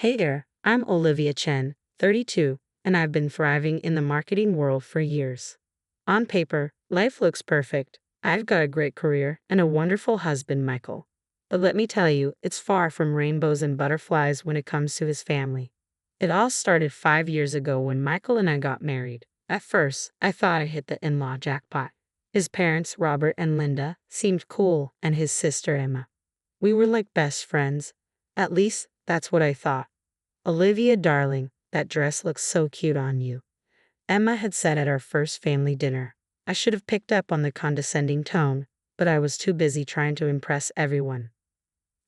Hey there, I'm Olivia Chen, 32, and I've been thriving in the marketing world for years. On paper, life looks perfect. I've got a great career and a wonderful husband, Michael. But let me tell you, it's far from rainbows and butterflies when it comes to his family. It all started 5 years ago when Michael and I got married. At first, I thought I hit the in-law jackpot. His parents, Robert and Linda, seemed cool, and his sister, Emma. We were like best friends. At least, that's what I thought. Olivia, darling, that dress looks so cute on you, Emma had said at our first family dinner. I should have picked up on the condescending tone, but I was too busy trying to impress everyone.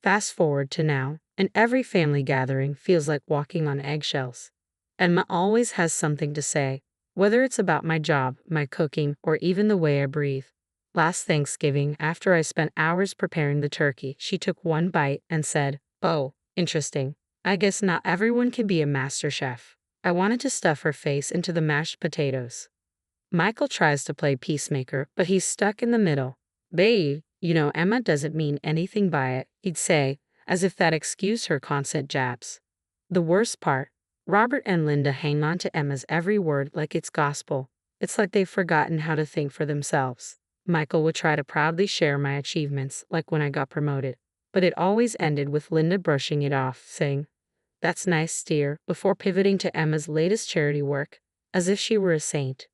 Fast forward to now, and every family gathering feels like walking on eggshells. Emma always has something to say, whether it's about my job, my cooking, or even the way I breathe. Last Thanksgiving, after I spent hours preparing the turkey, she took one bite and said, "Oh, interesting. I guess not everyone can be a master chef." I wanted to stuff her face into the mashed potatoes. Michael tries to play peacemaker, but he's stuck in the middle. "Babe, Emma doesn't mean anything by it," he'd say, as if that excused her constant jabs. The worst part, Robert and Linda hang on to Emma's every word like it's gospel. It's like they've forgotten how to think for themselves. Michael would try to proudly share my achievements, like when I got promoted, but it always ended with Linda brushing it off, saying, "That's nice, dear," before pivoting to Emma's latest charity work, as if she were a saint.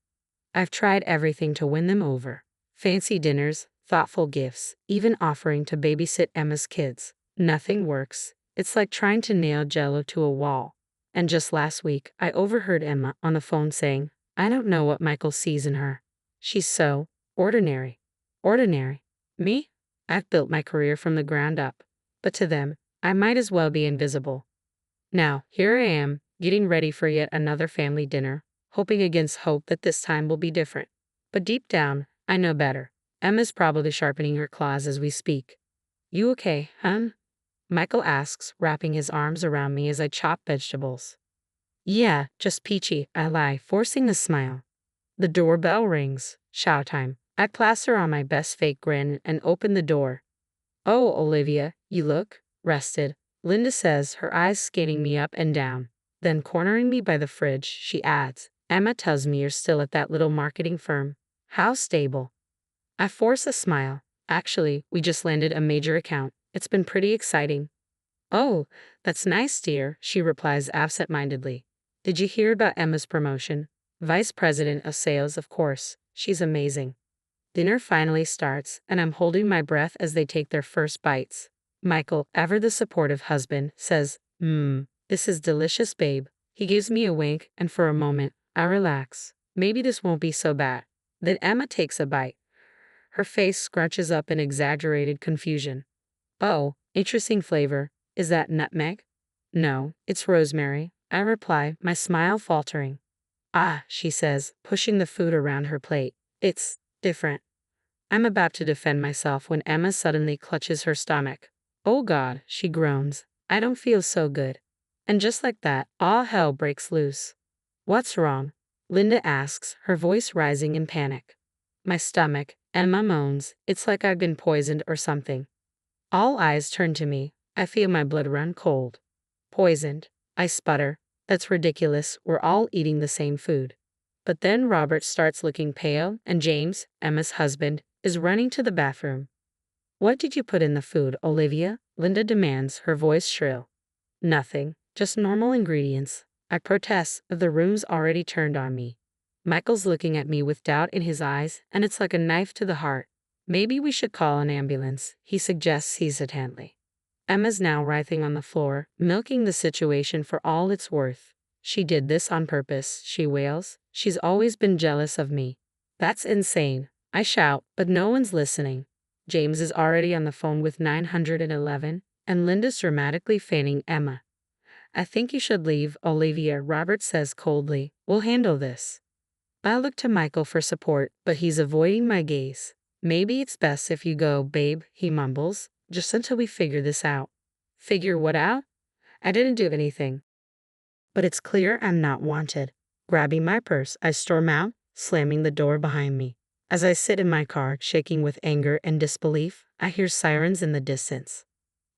I've tried everything to win them over. Fancy dinners, thoughtful gifts, even offering to babysit Emma's kids. Nothing works. It's like trying to nail Jello to a wall. And just last week, I overheard Emma on the phone saying, "I don't know what Michael sees in her. She's so ordinary." Ordinary? Me? I've built my career from the ground up. But to them, I might as well be invisible. Now, here I am, getting ready for yet another family dinner, hoping against hope that this time will be different. But deep down, I know better. Emma's probably sharpening her claws as we speak. "You okay, hon?" Michael asks, wrapping his arms around me as I chop vegetables. "Yeah, just peachy," I lie, forcing a smile. The doorbell rings. Chow time. I plaster on my best fake grin and open the door. "Oh, Olivia, you look rested," Linda says, her eyes scanning me up and down. Then, cornering me by the fridge, she adds, "Emma tells me you're still at that little marketing firm. How stable?" I force a smile. "Actually, we just landed a major account. It's been pretty exciting." "Oh, that's nice, dear," she replies absent-mindedly. "Did you hear about Emma's promotion? Vice President of Sales, of course. She's amazing." Dinner finally starts, and I'm holding my breath as they take their first bites. Michael, ever the supportive husband, says, "This is delicious, babe." He gives me a wink, and for a moment, I relax. Maybe this won't be so bad. Then Emma takes a bite. Her face scrunches up in exaggerated confusion. "Oh, interesting flavor. Is that nutmeg?" "No, it's rosemary," I reply, my smile faltering. "Ah," she says, pushing the food around her plate. "It's different." I'm about to defend myself when Emma suddenly clutches her stomach. "Oh God," she groans. "I don't feel so good." And just like that, all hell breaks loose. "What's wrong?" Linda asks, her voice rising in panic. "My stomach," Emma moans. "It's like I've been poisoned or something." All eyes turn to me. I feel my blood run cold. "Poisoned?" I sputter. "That's ridiculous. We're all eating the same food." But then Robert starts looking pale, and James, Emma's husband, is running to the bathroom. "What did you put in the food, Olivia?" Linda demands, her voice shrill. "Nothing, just normal ingredients." I protest, but the room's already turned on me. Michael's looking at me with doubt in his eyes, and it's like a knife to the heart. "Maybe we should call an ambulance," he suggests hesitantly. Emma's now writhing on the floor, milking the situation for all it's worth. "She did this on purpose," she wails. "She's always been jealous of me." "That's insane," I shout, but no one's listening. James is already on the phone with 911, and Linda's dramatically fanning Emma. "I think you should leave, Olivia," Robert says coldly. "We'll handle this." I look to Michael for support, but he's avoiding my gaze. "Maybe it's best if you go, babe," he mumbles, "just until we figure this out." Figure what out? I didn't do anything. But it's clear I'm not wanted. Grabbing my purse, I storm out, slamming the door behind me. As I sit in my car, shaking with anger and disbelief, I hear sirens in the distance.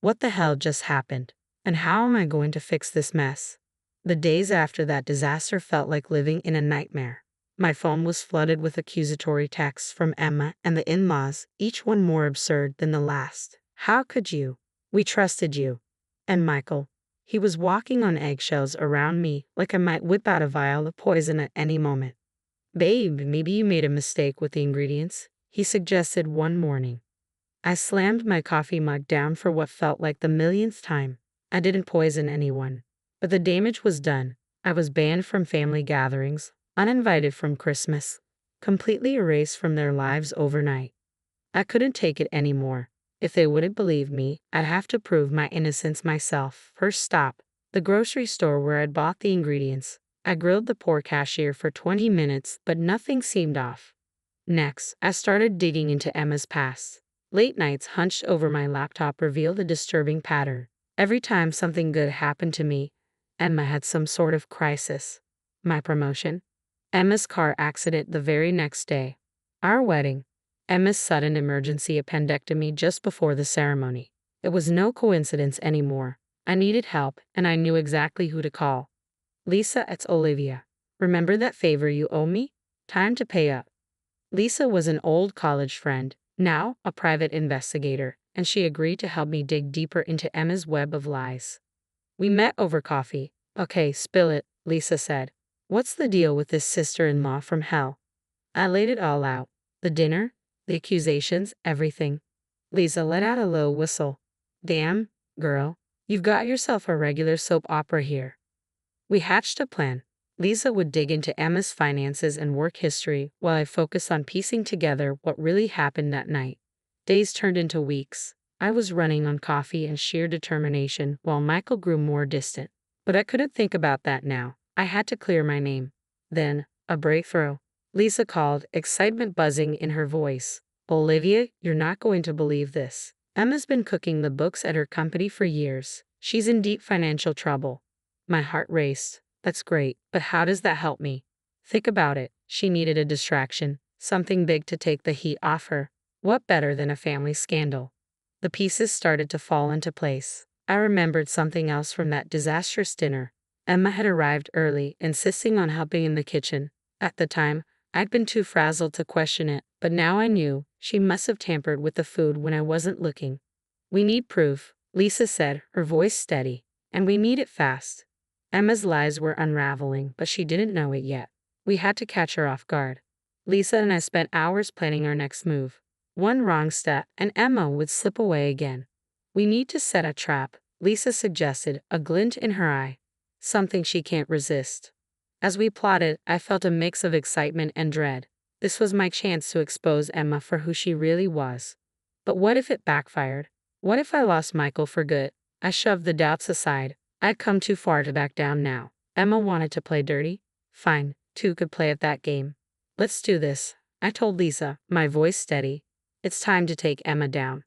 What the hell just happened? And how am I going to fix this mess? The days after that disaster felt like living in a nightmare. My phone was flooded with accusatory texts from Emma and the in-laws, each one more absurd than the last. How could you? We trusted you. And Michael. He was walking on eggshells around me like I might whip out a vial of poison at any moment. Babe, maybe you made a mistake with the ingredients, he suggested one morning. I slammed my coffee mug down for what felt like the millionth time. I didn't poison anyone. But the damage was done. I was banned from family gatherings, uninvited from Christmas, completely erased from their lives overnight. I couldn't take it anymore. If they wouldn't believe me, I'd have to prove my innocence myself. First stop, the grocery store where I'd bought the ingredients. I grilled the poor cashier for 20 minutes, but nothing seemed off. Next, I started digging into Emma's past. Late nights hunched over my laptop revealed a disturbing pattern. Every time something good happened to me, Emma had some sort of crisis. My promotion, Emma's car accident the very next day, our wedding, Emma's sudden emergency appendectomy just before the ceremony. It was no coincidence anymore. I needed help, and I knew exactly who to call. Lisa, it's Olivia. Remember that favor you owe me? Time to pay up. Lisa was an old college friend, now a private investigator, and she agreed to help me dig deeper into Emma's web of lies. We met over coffee. Okay, spill it, Lisa said. What's the deal with this sister-in-law from hell? I laid it all out. The dinner, the accusations, everything. Lisa let out a low whistle. Damn, girl, you've got yourself a regular soap opera here. We hatched a plan. Lisa would dig into Emma's finances and work history while I focused on piecing together what really happened that night. Days turned into weeks. I was running on coffee and sheer determination while Michael grew more distant. But I couldn't think about that now. I had to clear my name. Then, a breakthrough. Lisa called, excitement buzzing in her voice. Olivia, you're not going to believe this. Emma's been cooking the books at her company for years. She's in deep financial trouble. My heart raced. That's great, but how does that help me? Think about it. She needed a distraction, something big to take the heat off her. What better than a family scandal? The pieces started to fall into place. I remembered something else from that disastrous dinner. Emma had arrived early, insisting on helping in the kitchen. At the time, I'd been too frazzled to question it, but now I knew she must have tampered with the food when I wasn't looking. We need proof, Lisa said, her voice steady, and we need it fast. Emma's lies were unraveling, but she didn't know it yet. We had to catch her off guard. Lisa and I spent hours planning our next move. One wrong step, and Emma would slip away again. We need to set a trap, Lisa suggested, a glint in her eye. Something she can't resist. As we plotted, I felt a mix of excitement and dread. This was my chance to expose Emma for who she really was. But what if it backfired? What if I lost Michael for good? I shoved the doubts aside. I'd come too far to back down now. Emma wanted to play dirty? Fine, two could play at that game. Let's do this, I told Lisa, my voice steady. It's time to take Emma down.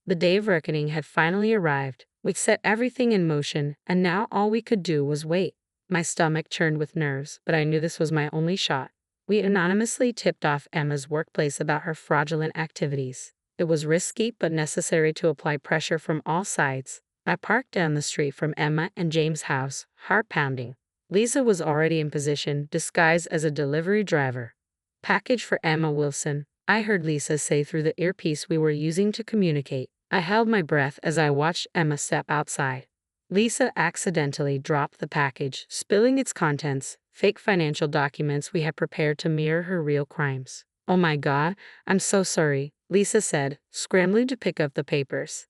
The day of reckoning had finally arrived. We'd set everything in motion, and now all we could do was wait. My stomach churned with nerves, but I knew this was my only shot. We anonymously tipped off Emma's workplace about her fraudulent activities. It was risky but necessary to apply pressure from all sides. I parked down the street from Emma and James' house, heart pounding. Lisa was already in position, disguised as a delivery driver. Package for Emma Wilson, I heard Lisa say through the earpiece we were using to communicate. I held my breath as I watched Emma step outside. Lisa accidentally dropped the package, spilling its contents, fake financial documents we had prepared to mirror her real crimes. Oh my God, I'm so sorry, Lisa said, scrambling to pick up the papers.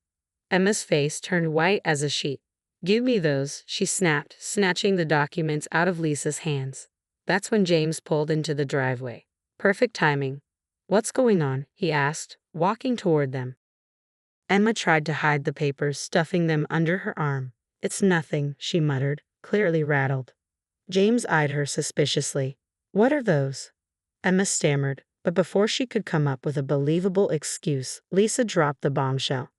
Emma's face turned white as a sheet. Give me those, she snapped, snatching the documents out of Lisa's hands. That's when James pulled into the driveway. Perfect timing. What's going on? He asked, walking toward them. Emma tried to hide the papers, stuffing them under her arm. It's nothing, she muttered, clearly rattled. James eyed her suspiciously. What are those? Emma stammered, but before she could come up with a believable excuse, Lisa dropped the bombshell.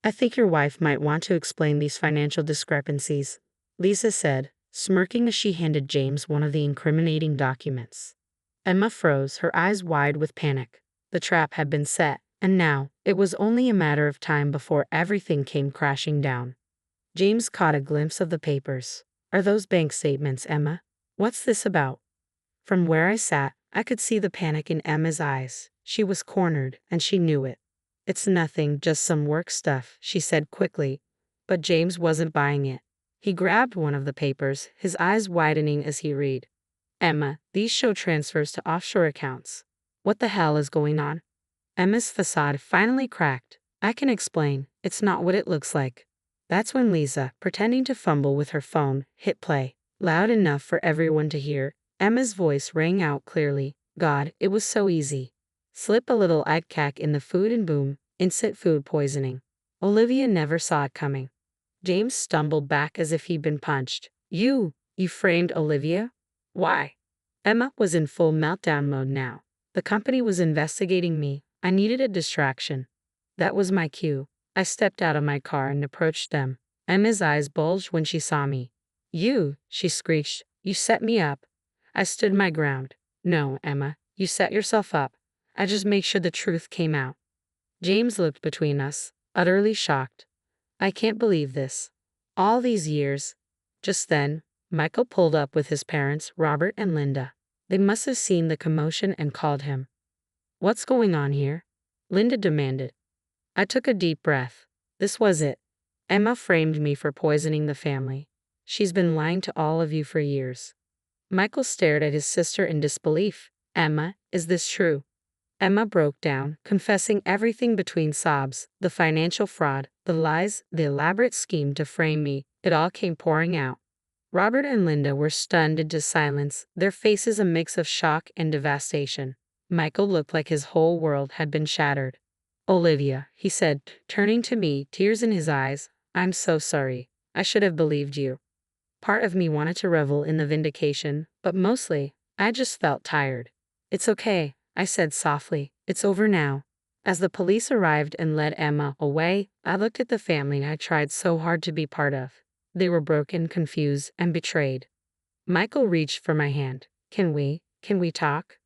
I think your wife might want to explain these financial discrepancies, Lisa said, smirking as she handed James one of the incriminating documents. Emma froze, her eyes wide with panic. The trap had been set, and now, it was only a matter of time before everything came crashing down. James caught a glimpse of the papers. Are those bank statements, Emma? What's this about? From where I sat, I could see the panic in Emma's eyes. She was cornered, and she knew it. It's nothing, just some work stuff, she said quickly. But James wasn't buying it. He grabbed one of the papers, his eyes widening as he read. Emma, these show transfers to offshore accounts. What the hell is going on? Emma's facade finally cracked. I can explain. It's not what it looks like. That's when Lisa, pretending to fumble with her phone, hit play. Loud enough for everyone to hear. Emma's voice rang out clearly. God, it was so easy. Slip a little ICAC in the food and boom, instant food poisoning. Olivia never saw it coming. James stumbled back as if he'd been punched. You framed Olivia? Why? Emma was in full meltdown mode now. The company was investigating me. I needed a distraction. That was my cue. I stepped out of my car and approached them. Emma's eyes bulged when she saw me. You, she screeched. You set me up. I stood my ground. No, Emma, you set yourself up. I just made sure the truth came out. James looked between us, utterly shocked. I can't believe this. All these years. Just then, Michael pulled up with his parents, Robert and Linda. They must have seen the commotion and called him. What's going on here? Linda demanded. I took a deep breath. This was it. Emma framed me for poisoning the family. She's been lying to all of you for years. Michael stared at his sister in disbelief. Emma, is this true? Emma broke down, confessing everything between sobs, the financial fraud, the lies, the elaborate scheme to frame me. It all came pouring out. Robert and Linda were stunned into silence, their faces a mix of shock and devastation. Michael looked like his whole world had been shattered. Olivia, he said, turning to me, tears in his eyes, I'm so sorry. I should have believed you. Part of me wanted to revel in the vindication, but mostly, I just felt tired. It's okay, I said softly. It's over now. As the police arrived and led Emma away, I looked at the family I tried so hard to be part of. They were broken, confused, and betrayed. Michael reached for my hand. Can we talk?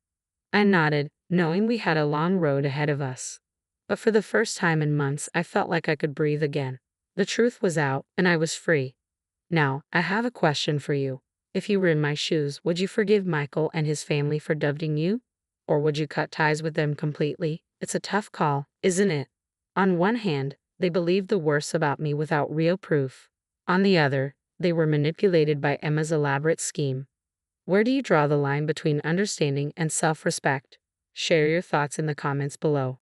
I nodded, knowing we had a long road ahead of us. But for the first time in months, I felt like I could breathe again. The truth was out, and I was free. Now, I have a question for you. If you were in my shoes, would you forgive Michael and his family for doubting you? Or would you cut ties with them completely? It's a tough call, isn't it? On one hand, they believed the worst about me without real proof. On the other, they were manipulated by Emma's elaborate scheme. Where do you draw the line between understanding and self-respect? Share your thoughts in the comments below.